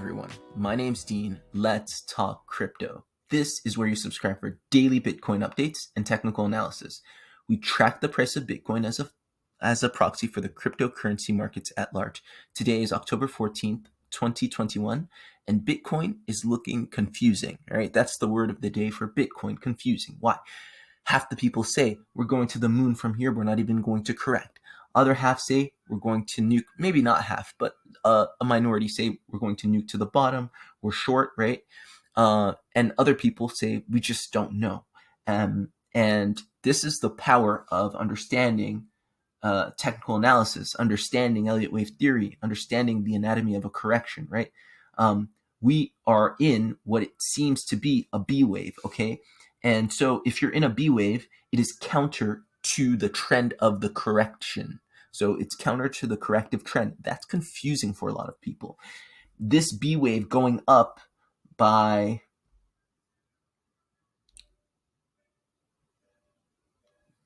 everyone, my name's Dean. Let's talk crypto. This is where you subscribe for daily Bitcoin updates and technical analysis. We track the price of Bitcoin as a proxy for the cryptocurrency markets at large. Today is October 14th, 2021, and Bitcoin is looking confusing. All right, that's the word of the day for Bitcoin, confusing. Why? Half the people say we're going to the moon from here, we're not even going to correct. Other half say we're going to nuke, maybe not half, but a minority say we're going to nuke to the bottom, we're short, right? And other people say we just don't know. And this is the power of understanding technical analysis, understanding Elliot Wave theory, understanding the anatomy of a correction, right? We are in what it seems to be a B wave, okay? And so if you're in a B wave, it is counter to the trend of the correction. So it's counter to the corrective trend. That's confusing for a lot of people. This B wave going up by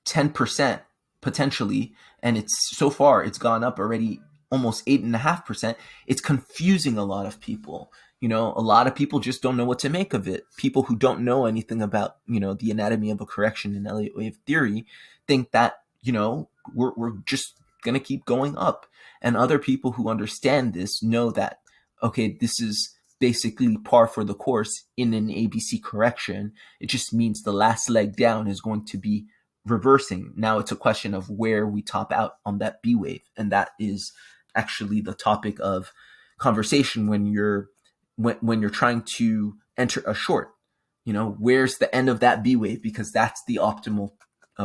10% potentially, and so far it's gone up already almost 8.5%. It's confusing a lot of people. A lot of people just don't know what to make of it. People who don't know anything about, the anatomy of a correction in Elliott wave theory think that, we're just going to keep going up. And other people who understand this know that, okay, this is basically par for the course in an ABC correction. It just means the last leg down is going to be reversing. Now it's a question of where we top out on that B wave. And that is actually the topic of conversation when you're trying to enter a short. Where's the end of that B wave? Because that's the optimal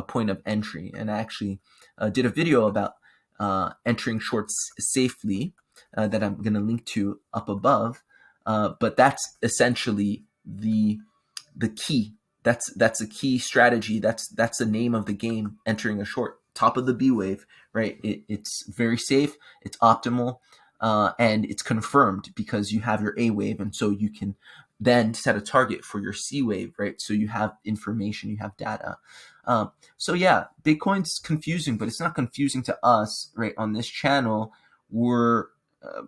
point of entry. And I actually did a video about entering shorts safely that I'm going to link to up above. But that's essentially the key. That's a key strategy. That's the name of the game, entering a short. Top of the B wave, right? It's very safe, it's optimal, and it's confirmed because you have your A wave, and so you can then set a target for your C wave, right? So you have information, you have data. So yeah, Bitcoin's confusing, but it's not confusing to us, right? On this channel, we're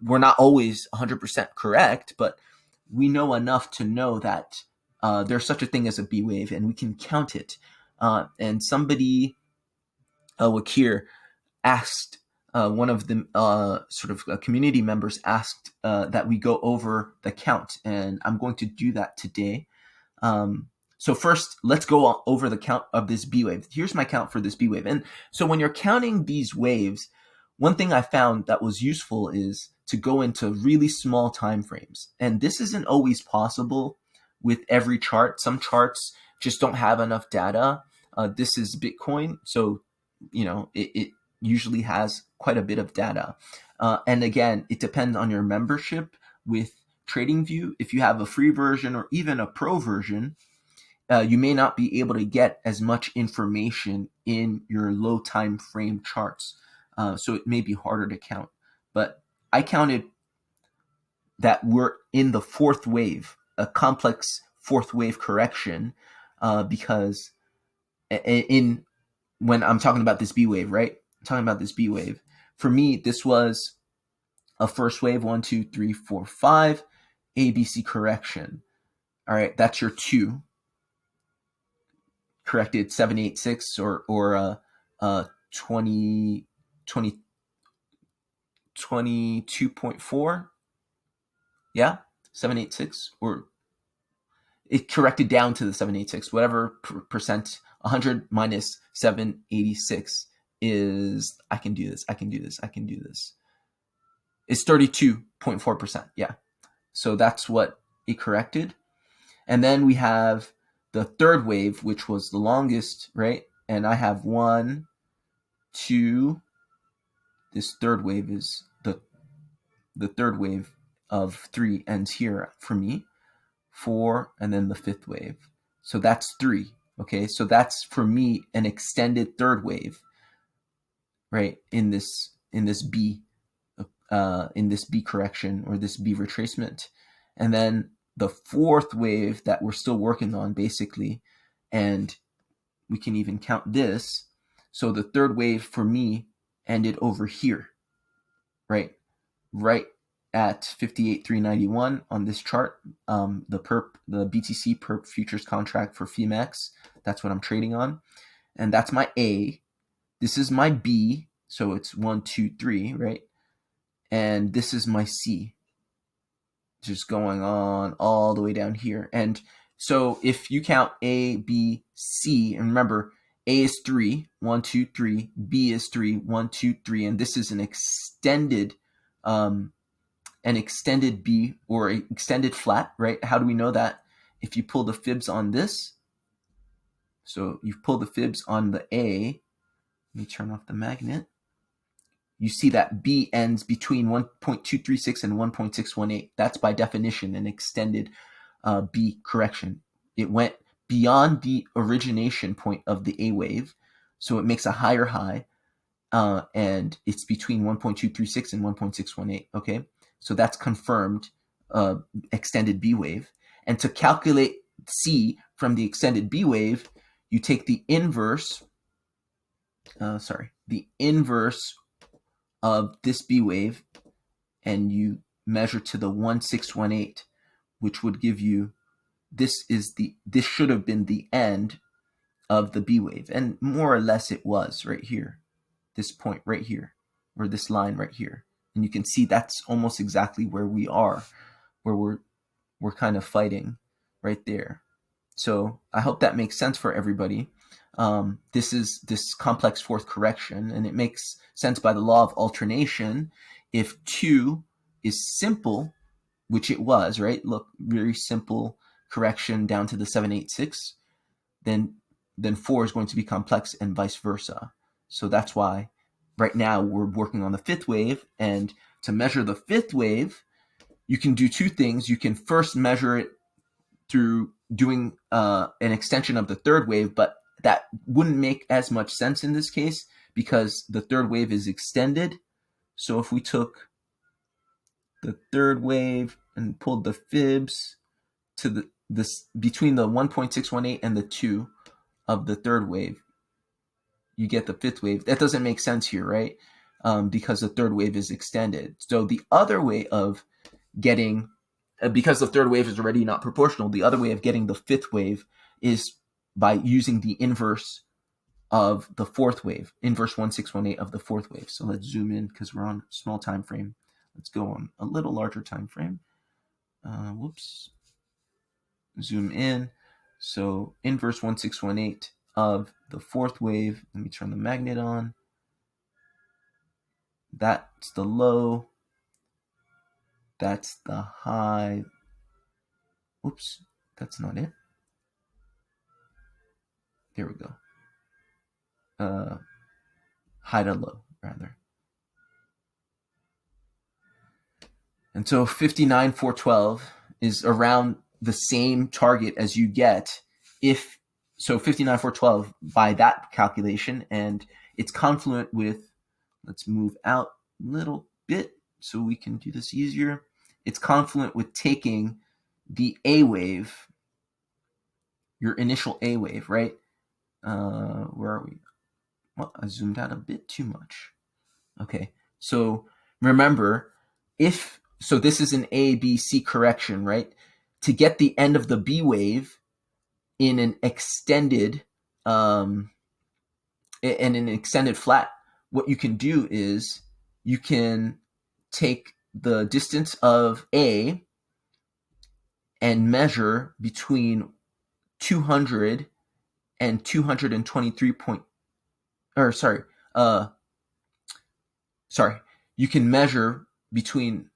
not always 100% correct, but we know enough to know that there's such a thing as a B wave, and we can count it. And somebody, Wakir, asked, one of the community members asked that we go over the count, and I'm going to do that today. So first, let's go over the count of this B wave. Here's my count for this B wave. And so when you're counting these waves, one thing I found that was useful is to go into really small time frames. And this isn't always possible with every chart. Some charts just don't have enough data. This is Bitcoin, so it usually has quite a bit of data. And again, it depends on your membership with TradingView. If you have a free version or even a pro version, you may not be able to get as much information in your low time frame charts. So it may be harder to count. But I counted that we're in the fourth wave, a complex fourth wave correction, because when I'm talking about this B wave, right? I'm talking about this B wave. For me, this was a first wave, 1, 2, 3, 4, 5, ABC correction. All right, that's your 2. Corrected 786 or 22.4. Yeah, 786, or it corrected down to the 786, whatever percent. 100 minus 786 is, I can do this. It's 32.4%. Yeah. So that's what it corrected. And then we have the third wave, which was the longest, right? And I have 1, 2. This third wave is the third wave of 3 ends here for me. 4, and then the fifth wave. So that's 3. Okay, so that's for me an extended third wave, right? In this B correction, or this B retracement. And then the fourth wave that we're still working on, basically, and we can even count this. So the third wave for me ended over here, right at 58,391 on this chart. The BTC perp futures contract for Phemex. That's what I'm trading on, and that's my A. This is my B, so it's 1, 2, 3, right? And this is my C, just going on all the way down here. And so if you count A, B, C, and remember, A is 3, 1, 2, 3. B is 3, 1, 2, 3, and this is an extended B or an extended flat, right? How do we know that? If you pull the fibs on this, so you pull the fibs on the A. Let me turn off the magnet. You see that B ends between 1.236 and 1.618. That's by definition an extended B correction. It went beyond the origination point of the A wave, so it makes a higher high, and it's between 1.236 and 1.618. Okay, so that's confirmed extended B wave. And to calculate C from the extended B wave, you take the inverse. The inverse of this B wave, and you measure to the 1618, which would give you this should have been the end of the B wave, and more or less it was right here, this point right here, or this line right here, and you can see that's almost exactly where we are, where we're kind of fighting right there. So I hope that makes sense for everybody. This is this complex fourth correction, and it makes sense by the law of alternation. If 2 is simple, which it was, right? Look, very simple correction down to the 786, then 4 is going to be complex and vice versa. So that's why right now we're working on the fifth wave, and to measure the fifth wave, you can do two things. You can first measure it through doing an extension of the third wave, but that wouldn't make as much sense in this case because the third wave is extended. So if we took the third wave and pulled the fibs to this between the 1.618 and the 2 of the third wave, you get the fifth wave. That doesn't make sense here, right? Because the third wave is extended. So the other way of getting, because the third wave is already not proportional, the other way of getting the fifth wave is by using the inverse of the fourth wave, inverse 1618 of the fourth wave. So let's zoom in because we're on a small time frame. Let's go on a little larger time frame. Zoom in. So inverse 1618 of the fourth wave. Let me turn the magnet on. That's the low. That's the high. Oops, that's not it. There we go. High to low, rather. And so 59,412 is around the same target as you get if, so 59,412 by that calculation, and it's confluent with, let's move out a little bit so we can do this easier. It's confluent with taking the A wave, your initial A wave, right? Where are we? Well, I zoomed out a bit too much. Okay, so remember, so this is an A, B, C correction, right? To get the end of the B wave in an extended flat, what you can do is you can take the distance of A and measure between 200 and 223 you can measure between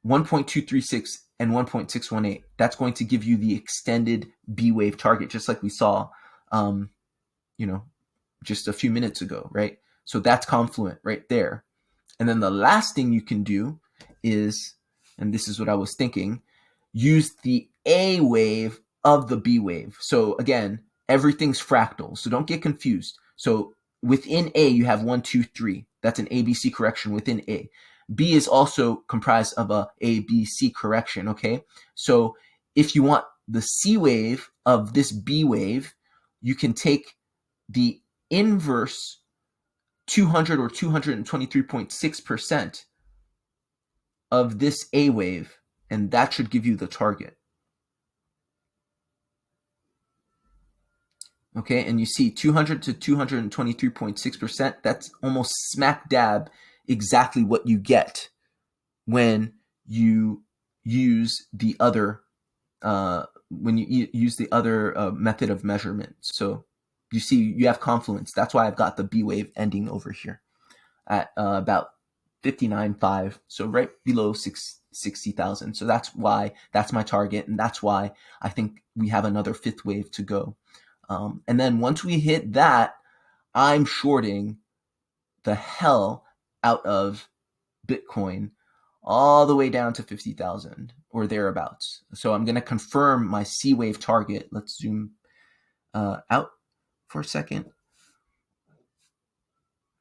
1.236 and 1.618. That's going to give you the extended B wave target, just like we saw, just a few minutes ago, right? So that's confluent right there. And then the last thing you can do is, and this is what I was thinking, use the A wave of the B wave. So again, everything's fractal, so don't get confused. So within A, you have 1, 2, 3. That's an ABC correction within A. B is also comprised of a ABC correction, okay? So if you want the C wave of this B wave, you can take the inverse 200 or 223.6% of this A wave, and that should give you the target. Okay, and you see 200 to 223.6%. That's almost smack dab exactly what you get when you use the other method of measurement. So you see you have confluence. That's why I've got the B wave ending over here at about 59.5, so right below 60,000. So that's why that's my target, and that's why I think we have another fifth wave to go. And then once we hit that, I'm shorting the hell out of Bitcoin all the way down to 50,000 or thereabouts. So I'm going to confirm my C wave target. Let's zoom out for a second.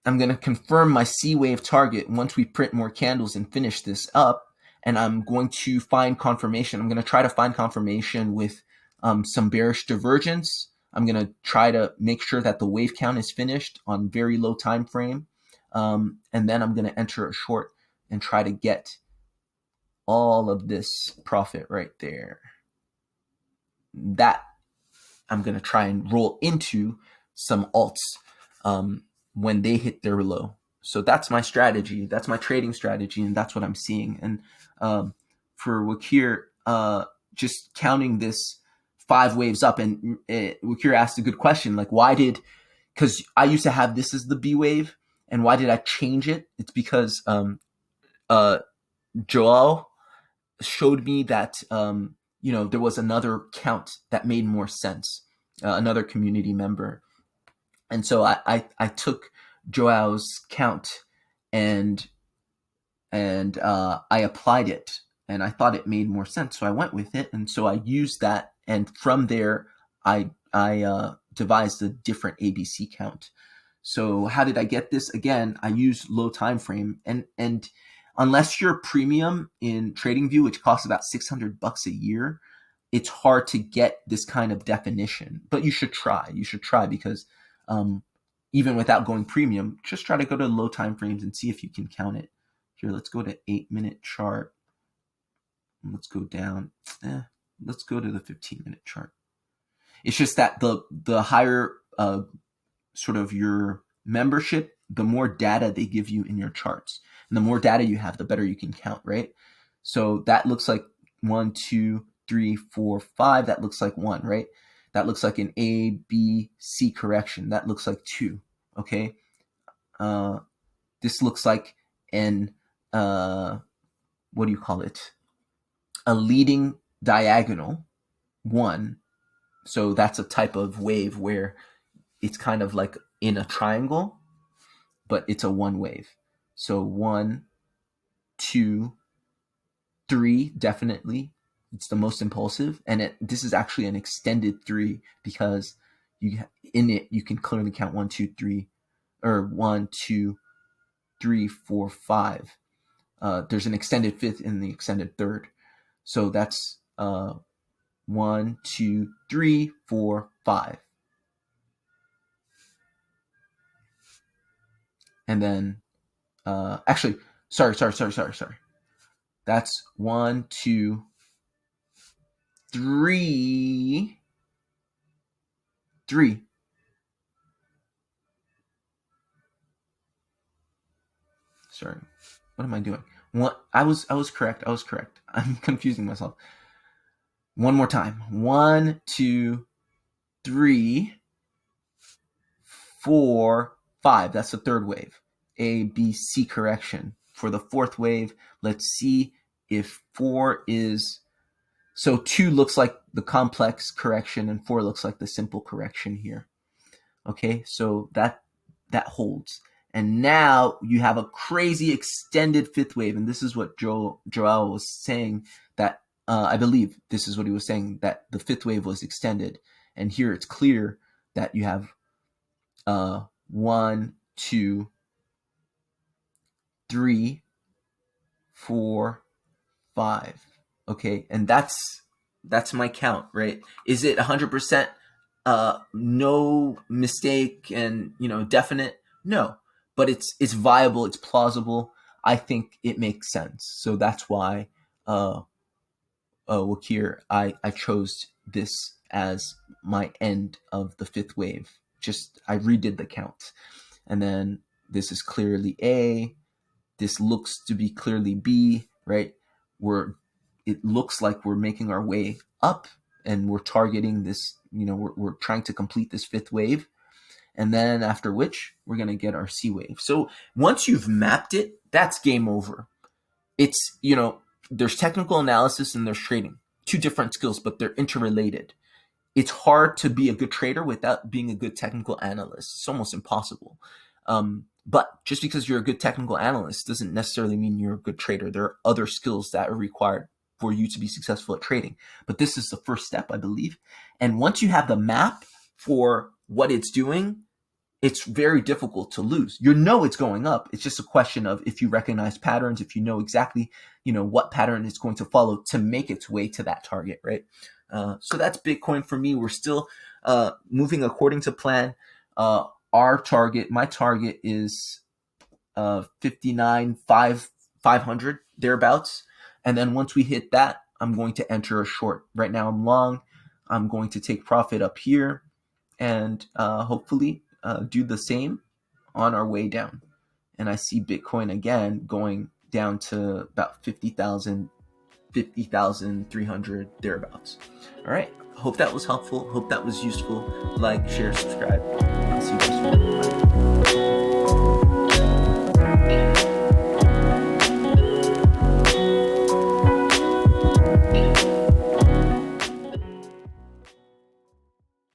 I'm going to confirm my C wave target once we print more candles and finish this up. And I'm going to find confirmation. I'm going to try to find confirmation with some bearish divergence. I'm going to try to make sure that the wave count is finished on very low time frame. And then I'm going to enter a short and try to get all of this profit right there. That I'm going to try and roll into some alts when they hit their low. So that's my strategy. That's my trading strategy, and that's what I'm seeing. And for Wakir, just counting this 5 waves up, and Wakir asked a good question, like because I used to have this as the B wave, and why did I change it? It's because Joel showed me that there was another count that made more sense, another community member. And so I took Joao's count and I applied it, and I thought it made more sense, so I went with it. And so I used that, and from there I devised a different ABC count. So how did I get this? Again, I used low time frame, and unless you're premium in TradingView, which costs about $600 a year, it's hard to get this kind of definition. But you should try. You should try, because even without going premium, just try to go to low time frames and see if you can count it. Here, let's go to 8-minute chart. Let's go down. Let's go to the 15-minute chart. It's just that the higher sort of your membership, the more data they give you in your charts. And the more data you have, the better you can count, right? So that looks like 1, 2, 3, 4, 5. That looks like 1, right? That looks like an A, B, C correction. That looks like 2, okay? This looks like an, what do you call it? A leading diagonal, 1. So that's a type of wave where it's kind of like in a triangle, but it's a 1 wave. So 1, 2, 3, definitely. It's the most impulsive. And this is actually an extended 3, because in it you can clearly count 1, 2, 3, or 1, 2, 3, 4, 5. There's an extended 5th and the extended 3rd. So that's 1, 2, 3, 4, 5. And then actually, sorry. That's 1, 2, 3. Sorry, what am I doing? I was correct. I'm confusing myself. One more time. 1, 2, 3, 4, 5. That's the 3rd wave. A, B, C correction. For the 4th wave, let's see if 4 is... So 2 looks like the complex correction, and 4 looks like the simple correction here. Okay, so that holds. And now you have a crazy extended 5th wave, and this is what Joel was saying, that I believe this is what he was saying, that the 5th wave was extended. And here it's clear that you have 1, 2, 3, 4, 5. Okay, and that's my count, right? Is it 100% no mistake and definite? No, but it's viable, it's plausible. I think it makes sense. So that's why, Wakir, I chose this as my end of the fifth wave. Just I redid the count, and then this is clearly A. This looks to be clearly B, right? It looks like we're making our way up, and we're targeting this. We're trying to complete this fifth wave, and then after which we're gonna get our C wave. So once you've mapped it, that's game over. It's there's technical analysis and there's trading, two different skills, but they're interrelated. It's hard to be a good trader without being a good technical analyst. It's almost impossible. But just because you're a good technical analyst doesn't necessarily mean you're a good trader. There are other skills that are required for you to be successful at trading. But this is the first step, I believe. And once you have the map for what it's doing, it's very difficult to lose. It's going up. It's just a question of if you recognize patterns, if you know exactly, what pattern it's going to follow to make its way to that target, right? So that's Bitcoin for me. We're still moving according to plan. My target is 59,500 thereabouts. And then once we hit that, I'm going to enter a short. Right now I'm long. I'm going to take profit up here and hopefully do the same on our way down. And I see Bitcoin again going down to about 50,000, 50,300 thereabouts. All right. Hope that was helpful. Hope that was useful. Like, share, subscribe. I'll see you guys soon. Bye.